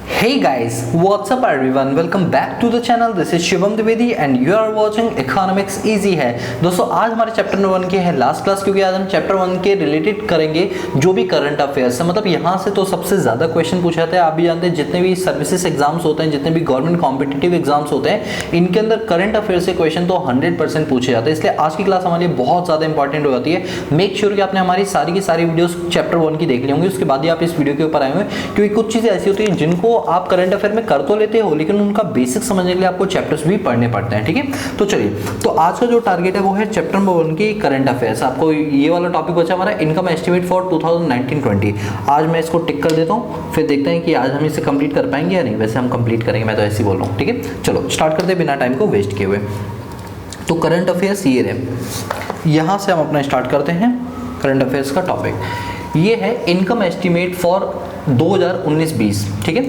Hey guys, what's up everyone? Welcome back to the channel. This is Shivam Dwivedi and you are watching Economics Easy है। दोस्तों आज हमारे chapter number 1 के है last class, क्योंकि आज हम चैप्टर 1 के रिलेटेड करेंगे जो भी करंट अफेयर्स है। मतलब यहाँ से तो सबसे ज़्यादा क्वेश्चन पूछे जाते हैं। आप भी जानते हैं जितने भी सर्विसेज एग्जाम्स होते हैं, जितने भी गवर्नमेंट कॉम्पिटिटिव एग्जाम्स होते हैं, इनके अंदर करंट अफेयर से क्वेश्चन तो 100% पूछे जाते हैं। इसलिए आज की क्लास हमारे लिए बहुत ज़्यादा इंपॉर्टेंट हो जाती है। मेक श्योर कि आपने हमारी सारी की सारी वीडियोस चैप्टर 1 की देख ली होंगी, उसके बाद ही आप इस वीडियो के ऊपर आए होंगे, क्योंकि कुछ चीज़ें ऐसी होती हैं जिनको आप करंट अफेयर में कर तो लेते हो, लेकिन उनका बेसिक समझने के लिए आपको चैप्टर्स भी पढ़ने पड़ते हैं। ठीक है, तो चलिए, तो आज का जो टारगेट है वो है चैप्टर नंबर 1 की करंट अफेयर्स। आपको ये वाला टॉपिक बचा हमारा इनकम एस्टिमेट फॉर 2019-20। आज मैं इसको टिक कर देता हूँ, फिर देखते हैं कि आज हम इसे कंप्लीट कर पाएंगे या नहीं। वैसे हम कंप्लीट करेंगे, मैं तो ऐसे ही बोल रहा हूँ। ठीक है, चलो स्टार्ट करते हैं बिना टाइम को वेस्ट किए हुए। तो करंट अफेयर्स ये रहे, यहाँ से हम अपना स्टार्ट करते हैं करंट अफेयर्स का टॉपिक। ये है इनकम एस्टिमेट फॉर 2019-20। ठीक है,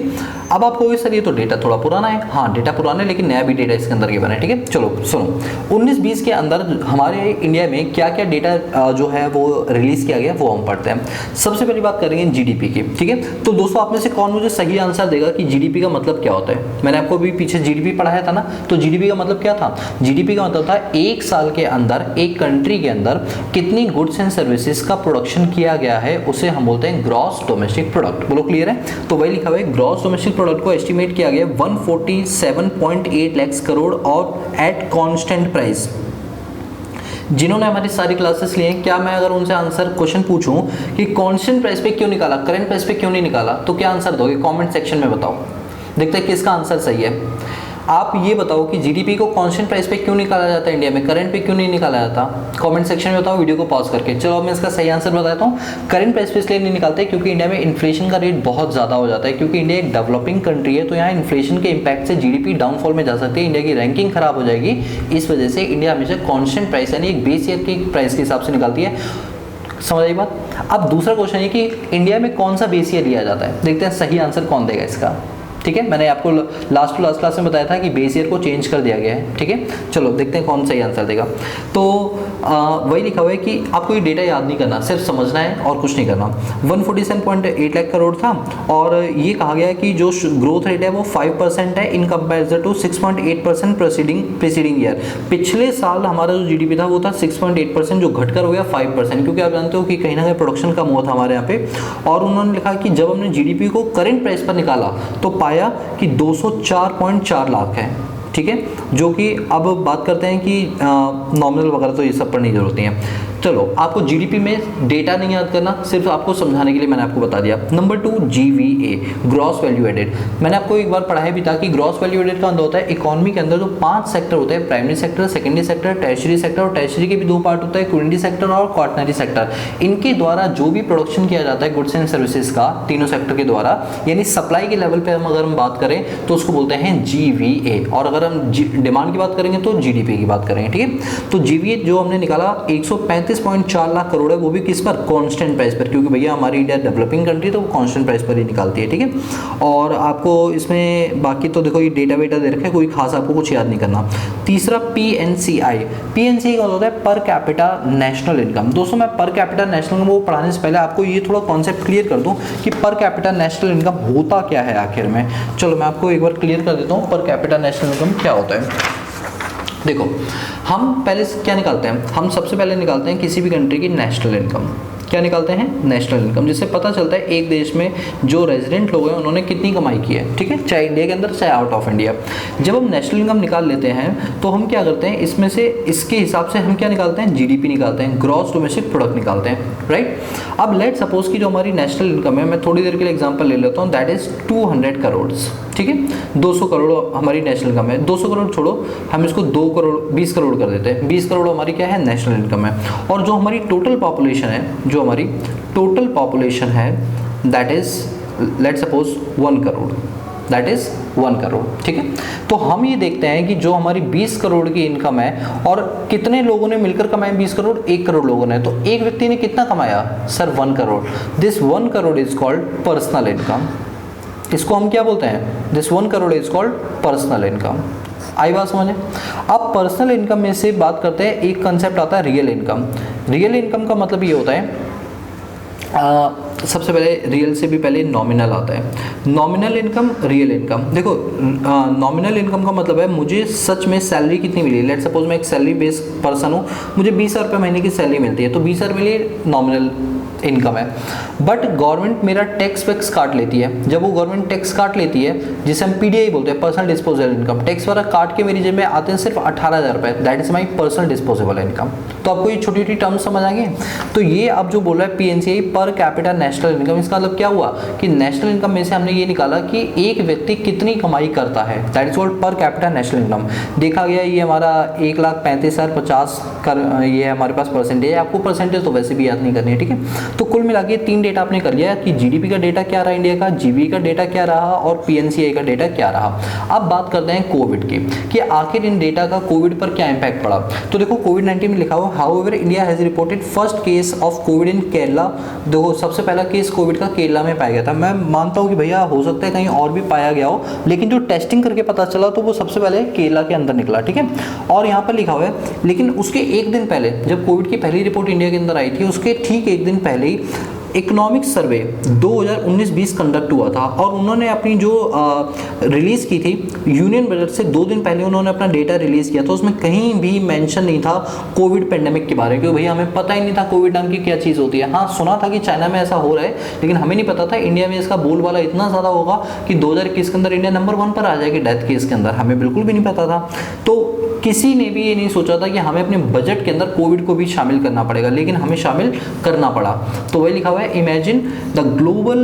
अब आप कहोगे सर ये तो डेटा थोड़ा पुराना है। हाँ, डेटा पुराना है, लेकिन नया भी डेटा इसके अंदर ये बना है। ठीक है, चलो सुनो, 19-20 के अंदर हमारे इंडिया में क्या क्या डेटा जो है वो रिलीज किया गया वो हम पढ़ते हैं। सबसे पहली बात करेंगे जीडीपी की। ठीक है, तो दोस्तों आप में से कौन मुझे सही आंसर देगा कि जीडीपी का मतलब क्या होता है। मैंने आपको अभी पीछे जीडीपी पढ़ाया था ना, तो जीडीपी का मतलब क्या था? जीडीपी का मतलब था एक साल के अंदर एक कंट्री के अंदर कितनी गुड्स एंड सर्विसेज का प्रोडक्शन किया गया है, उसे हम बोलते हैं ग्रॉस डोमेस्टिक प्रोडक्ट। बोलो क्लियर है? तो वही लिखा हुआ है, ग्रॉस डोमेस्टिक प्रोडक्ट को एस्टिमेट किया गया 147.8 लाख करोड़ और एट कांस्टेंट प्राइस। जिन्होंने हमारी सारी क्लासेस लिए हैं, क्या मैं अगर उनसे आंसर क्वेश्चन पूछूं कि कांस्टेंट प्राइस पे क्यों निकाला, करंट प्राइस पे क्यों नहीं निकाला, तो क्या आंसर दोगे? कमेंट सेक्शन में बताओ, देखते हैं किसका आंसर सही है। आप ये बताओ कि जीडीपी को कांस्टेंट प्राइस पे क्यों निकाला जाता है इंडिया में, करंट पे क्यों नहीं निकाला जाता? कमेंट सेक्शन में बताओ, वीडियो को पॉज करके। चलो अब मैं इसका सही आंसर बताता हूँ। करंट प्राइस पे इसलिए नहीं निकालते क्योंकि इंडिया में इन्फ्लेशन का रेट बहुत ज़्यादा हो जाता है, क्योंकि इंडिया एक डेवलपिंग कंट्री है, तो यहाँ इन्फ्लेशन के इंपैक्ट से जीडीपी डाउनफॉल में जा सकती है, इंडिया की रैंकिंग खराब हो जाएगी। इस वजह से इंडिया हमेशा कांस्टेंट प्राइस यानी एक बेस ईयर की प्राइस के हिसाब से निकालती है। समझ आई बात? अब दूसरा क्वेश्चन है कि इंडिया में कौन सा बेस ईयर लिया जाता है। देखते हैं सही आंसर कौन देगा इसका। ठीक है, मैंने आपको लास्ट क्लास में बताया था कि बेस ईयर को चेंज कर दिया गया है। ठीक है, चलो देखते हैं कौन सही आंसर देगा। तो वही लिखा हुआ है कि आपको ये डेटा याद नहीं करना, सिर्फ समझना है और कुछ नहीं करना। 147.8 लाख करोड़ था और ये कहा गया है कि जो ग्रोथ रेट है वो 5% है in comparison to 6.8% preceding year. पिछले साल हमारा जो जीडीपी था वो था 6.8%, जो घटकर हो गया 5%, क्योंकि आप जानते हो कि कहीं ना कहीं प्रोडक्शन कम हुआ था हमारे यहाँ पे। और उन्होंने लिखा कि जब हमने जीडीपी को करंट प्राइस पर निकाला तो पाया कि 204.4 लाख है। ठीक है, जो कि अब बात करते हैं कि नॉमिनल वगैरह तो ये सब पर नहीं जरूरत है। चलो, आपको जीडीपी में डेटा नहीं याद करना, सिर्फ आपको समझाने के लिए मैंने आपको बता दिया। Number 2 GVA, gross value added. मैंने आपको एक बार पढ़ाया भी था कि ग्रॉस वैल्यू एडेड का अंदर होता है इकोनॉमी के अंदर जो 5 सेक्टर होते हैं, primary sector, secondary sector, tertiary sector, और टर्शियरी के भी 2 पार्ट होता है, क्विटेंसी सेक्टर और क्वाटरनरी सेक्टर। इनके द्वारा जो भी प्रोडक्शन किया जाता है गुड्स एंड सर्विसेज का तीनों सेक्टर के द्वारा, यानी सप्लाई के लेवल पे अगर हम बात करें तो उसको बोलते हैं जीवीए, और अगर हम डिमांड की बात करेंगे तो जीडीपी की बात करेंगे। ठीक है, तो जीवीए जो हमने निकाला 135.4 लाख करोड़ है, वो भी किस पर? कांस्टेंट प्राइस पर, क्योंकि भैया हमारी इंडिया डेवलपिंग कंट्री तो वो कांस्टेंट प्राइस पर ही निकालती है। ठीक है, और आपको इसमें बाकी तो देखो ये डेटा वेटा दे रखा है, कोई खास आपको कुछ याद नहीं करना। तीसरा पीएनसीआई। पीएनसीआई का होता है पर कैपिटा नेशनल इनकम। दोस्तों मैं पर कैपिटा नेशनल इनकम को पढ़ाने से पहले आपको ये थोड़ा कॉन्सेप्ट क्लियर कर दूं कि पर कैपिटा नेशनल इनकम होता क्या है आखिर में। चलो मैं आपको एक बार क्लियर कर देता हूँ पर कैपिटा नेशनल इनकम क्या होता है। देखो, हम पहले क्या निकालते हैं? हम सबसे पहले निकालते हैं किसी भी कंट्री की नेशनल इनकम। क्या निकालते हैं? नेशनल इनकम, जिससे पता चलता है एक देश में जो रेजिडेंट लोग हैं उन्होंने कितनी कमाई की है। ठीक है, चाहे इंडिया के अंदर चाहे आउट ऑफ इंडिया। जब हम नेशनल इनकम निकाल लेते हैं तो हम क्या करते हैं, इसमें से इसके हिसाब से हम क्या निकालते हैं? जीडीपी निकालते हैं, ग्रॉस डोमेस्टिक प्रोडक्ट निकालते हैं। राइट, अब लेट सपोज की जो हमारी नेशनल इनकम है, मैं थोड़ी देर के लिए एग्जाम्पल ले लेता हूँ, दैट इज 200 करोड़। ठीक है, 200 करोड़ हमारी नेशनल इनकम है। 200 करोड़ छोड़ो, हम इसको 2 करोड़ 20 करोड़ कर देते हैं। 20 करोड़ हमारी क्या है? नेशनल इनकम है। और जो हमारी टोटल पॉपुलेशन है, जो हमारी टोटल पॉपुलेशन है, that is let suppose 1 crore, that is 1 crore. ठीक है, तो हम ये देखते हैं कि जो हमारी 20 करोड़ की इनकम है और कितने लोगों ने मिलकर कमाया 20 करोड़? 1 करोड़ लोगों ने। तो एक व्यक्ति ने कितना कमाया sir? 1 crore. This 1 crore is called personal income. इसको हम क्या बोलते हैं? This 1 crore is called personal income. आई बात समझे? अब पर्सनल इनकम में से बात करते हैं, एक कंसेप्ट आता है रियल इनकम। रियल इनकम का मतलब ये होता है सबसे पहले रियल से भी पहले नॉमिनल आता है। Nominal income, real income. देखो नॉमिनल इनकम का मतलब है मुझे सच में सैलरी कितनी मिली। लेट्स सपोज मैं एक सैलरी बेस्ड पर्सन हूँ, मुझे 20,000 रुपये महीने की सैलरी मिलती है, तो 20,000 मिली नॉमिनल इनकम है। बट गवर्नमेंट मेरा टैक्स वैक्स काट लेती है। जब वो गवर्नमेंट टैक्स काट लेती है, जिसे हम पीडीआई बोलते हैं, पर्सनल डिस्पोजेबल इनकम, टैक्स वगैरह काट के मेरी जेब में आते हैं सिर्फ 18,000 रुपये। That is my personal disposable income. तो आपको ये छोटी छोटी टर्म्स समझ आ गई। तो ये अब जो बोल रहा है पीएनसीआई, पर कैपिटा नेशनल इनकम, इसका मतलब क्या हुआ कि नेशनल इनकम में से हमने ये निकाला कि एक व्यक्ति कितनी कमाई करता है। That is called per capita national income. देखा गया ये हमारा 1,35,050 कर, ये है हमारे पास परसेंटेज। आपको परसेंटेज तो वैसे भी याद नहीं करनी है, ठीक है। तो कुल मिला के 3 डेटा आपने कर लिया कि जीडीपी का डेटा क्या रहा इंडिया का, जीबी का डेटा क्या रहा और पीएनसीआई का डेटा क्या रहा। अब बात करते हैं कोविड की कि आखिर इन डेटा का कोविड पर क्या इंपैक्ट पड़ा। तो देखो कोविड-19 में लिखा हुआ however India has reported first case of Covid in Kerala. देखो सबसे पहला केस कोविड का केरला में पाया गया था। मैं मानता हूँ कि भैया हो सकता है कहीं और भी पाया गया हो, लेकिन जो टेस्टिंग करके पता चला तो वो सबसे पहले केरला के अंदर निकला, ठीक है। और यहाँ पर लिखा हुआ है लेकिन उसके एक दिन पहले, जब कोविड की पहली रिपोर्ट इंडिया के अंदर आई थी, उसके ठीक एक दिन पहले ही इकोनॉमिक सर्वे 2019-20 कंडक्ट हुआ था और उन्होंने अपनी जो रिलीज़ की थी यूनियन बजट से 2 दिन पहले उन्होंने अपना डेटा रिलीज़ किया। तो उसमें कहीं भी मेंशन नहीं था कोविड पेंडेमिक के बारे में, क्योंकि भैया हमें पता ही नहीं था कोविड नाम की क्या चीज़ होती है। हाँ सुना था कि चाइना में ऐसा हो रहा है, लेकिन हमें नहीं पता था इंडिया में इसका बोलबाला इतना ज़्यादा होगा कि 2021 के अंदर इंडिया नंबर 1 पर आ जाएगी डेथ केस के अंदर। हमें बिल्कुल भी नहीं पता था। तो किसी ने भी ये नहीं सोचा था कि हमें अपने बजट के अंदर कोविड को भी शामिल करना पड़ेगा, लेकिन हमें शामिल करना पड़ा। तो वही लिखा हुआ है इमेजिन द ग्लोबल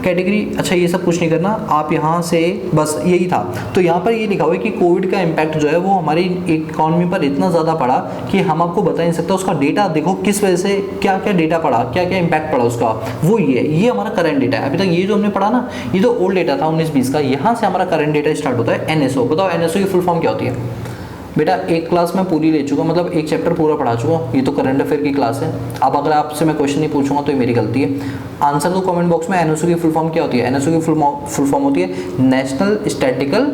कैटेगरी। अच्छा ये सब कुछ नहीं करना, आप यहाँ से बस यही था। तो यहाँ पर ये लिखा हुआ है कि कोविड का इम्पैक्ट जो है वो हमारी इकोनॉमी पर इतना ज़्यादा पड़ा कि हम आपको बता नहीं सकता। उसका डेटा देखो किस वजह से क्या क्या डेटा पड़ा, क्या क्या इम्पैक्ट पड़ा उसका, वो ये हमारा करंट डेटा है। अभी तक ये जो हमने पढ़ा ना, ये तो ओल्ड डेटा था 19-20 का। यहाँ से हमारा करंट डेटा स्टार्ट होता है। एनएसओ, बताओ एनएसओ की फुल फॉर्म क्या होती है। बेटा एक क्लास में पूरी ले चुका, मतलब एक चैप्टर पूरा पढ़ा चुका। ये तो करंट अफेयर की क्लास है। अब अगर आपसे मैं क्वेश्चन नहीं पूछूंगा तो ये मेरी गलती है। आंसर दो कमेंट बॉक्स में। एनएसओ की फुल फॉर्म क्या होती है। एनएसओ की फुल फॉर्म होती है नेशनल स्टैटिस्टिकल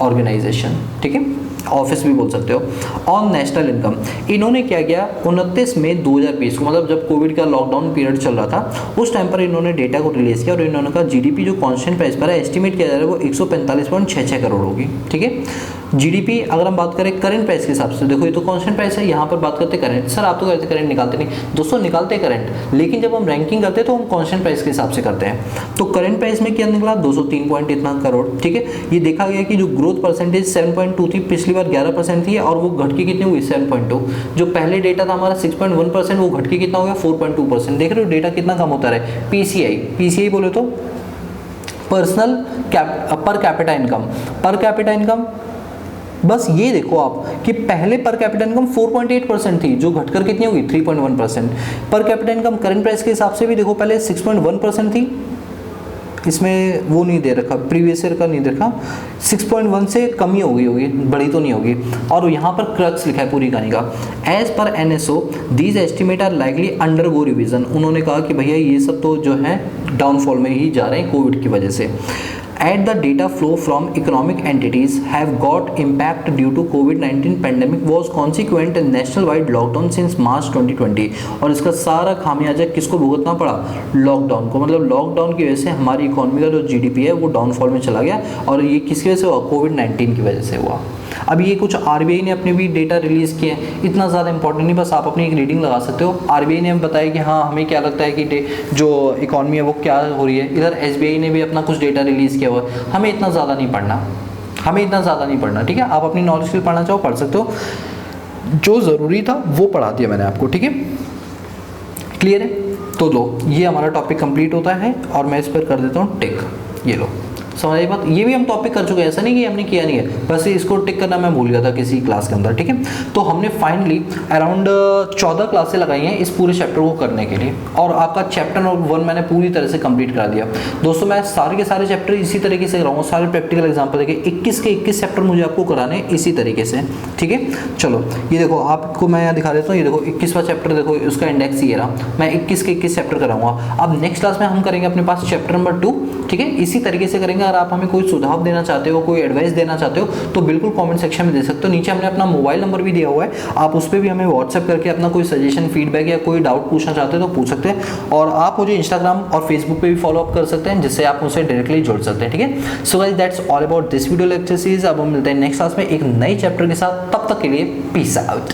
ऑर्गेनाइजेशन, ठीक है, ऑफिस भी बोल सकते हो। ऑन नेशनल इनकम इन्होंने क्या किया 29 मई 2020 को, मतलब जब कोविड का लॉकडाउन पीरियड चल रहा था उस टाइम पर इन्होंने डेटा को रिलीज किया और इन्होंने कहा जीडीपी जो कांस्टेंट प्राइस पर है एस्टिमेट किया जा रहा है वो 145.66 करोड़ होगी, ठीक है। जीडीपी अगर हम बात करें करंट प्राइस के हिसाब से, देखो ये तो कांस्टेंट प्राइस है, यहाँ पर बात करते करंट। सर आप तो कहते करंट निकालते नहीं। दोस्तों निकालते करंट, लेकिन जब हम रैंकिंग करते हैं तो हम कांस्टेंट प्राइस के हिसाब से करते हैं। तो करंट प्राइस में क्या निकला 203 पॉइंट इतना करोड़, ठीक है। ये देखा गया कि जो ग्रोथ परसेंटेज 7.2 थी, पिछली बार 11% थी और वो घट के कितनी हुई 7.2। जो पहले डेटा था हमारा 6.1%, वो घट के कितना हो गया 4.2%। देख रहे हो डेटा कितना कम होता है। पीसीआई बोले तो personal per capita income, per capita income बस ये देखो आप कि पहले पर कैपिटा इनकम 4.8% थी, जो घटकर कितनी होगी 3.1%। Per capita income current price के हिसाब से भी देखो पहले 6.1% थी, इसमें वो नहीं दे रखा, प्रीवियस ईयर का नहीं दे रखा, 6.1 से कम ही हो गई होगी, बड़ी तो नहीं होगी। और यहाँ पर क्रक्स लिखा है पूरी कहानी का। As per NSO these estimate are likely undergo revision. उन्होंने कहा कि भैया ये सब तो जो है डाउनफॉल में ही जा रहे हैं कोविड की वजह से। At the data flow from economic entities have got impact due to COVID-19 pandemic was consequent national-wide lockdown since March 2020। और इसका सारा खामियाजा किसको भुगतना पड़ा, लॉकडाउन को। मतलब लॉकडाउन की वजह से हमारी इकोनॉमी का जो जीडीपी है वो डाउनफॉल में चला गया और ये किसकी वजह से हुआ, कोविड-19 की वजह से हुआ। अब ये कुछ आरबीआई ने अपने भी डेटा रिलीज़ किए हैं, इतना ज़्यादा इंपॉर्टेंट नहीं, बस आप अपनी एक रीडिंग लगा सकते हो। आरबीआई ने बताया कि हाँ हमें क्या लगता है कि जो इकॉनमी है वो क्या हो रही है। इधर एसबीआई ने भी अपना कुछ डेटा रिलीज़ किया हुआ है। हमें इतना ज़्यादा नहीं पढ़ना, ठीक है। आप अपनी नॉलेज के लिए पढ़ना चाहो पढ़ सकते हो, जो ज़रूरी था वो पढ़ा दिया मैंने आपको, ठीक है, क्लियर है। तो लो ये हमारा टॉपिक कंप्लीट होता है और मैं इस पर कर देता हूँ टिक। ये लो समझ आई बात। ये भी हम टॉपिक कर चुके हैं, ऐसा नहीं कि हमने किया नहीं है, बस इसको टिक करना मैं भूल गया था किसी क्लास के अंदर, ठीक है। तो हमने फाइनली अराउंड 14 क्लासें लगाई हैं इस पूरे चैप्टर को करने के लिए और आपका चैप्टर नंबर 1 मैंने पूरी तरह से कंप्लीट करा दिया। दोस्तों मैं सारे के सारे चैप्टर इसी तरीके से कराऊंगा, सारे प्रैक्टिकल एग्जाम्पल देखिए 21 के 21 चैप्टर मुझे आपको कराने इसी तरीके से, ठीक है। चलो ये देखो आपको मैं यहाँ दिखा देता हूँ। ये देखो 21वां चैप्टर, देखो उसका इंडेक्स ये रहा। मैं 21 के 21 चैप्टर कराऊंगा। अब नेक्स्ट क्लास में हम करेंगे अपने पास चैप्टर नंबर 2, ठीक है। इसी तरीके से करेंगे, अगर आप हमें कोई सुझाव देना चाहते हो, कोई एडवाइस देना चाहते हो तो बिल्कुल कमेंट सेक्शन में दे सकते हो। नीचे हमने अपना मोबाइल नंबर भी दिया हुआ है, आप उस पर भी हमें व्हाट्सएप करके अपना कोई सजेशन, फीडबैक या कोई डाउट पूछना चाहते हो तो पूछ सकते हैं। और आप मुझे इंस्टाग्राम और फेसबुक पे भी फॉलो अप कर सकते हैं, जिससे आप मुझसे डायरेक्टली जुड़ सकते हैं। ठीक है, so guys that's all about this video lecture series. अब हम मिलते हैं नेक्स्ट क्लास में एक नए चैप्टर के साथ, तब तक के लिए पीस आउट।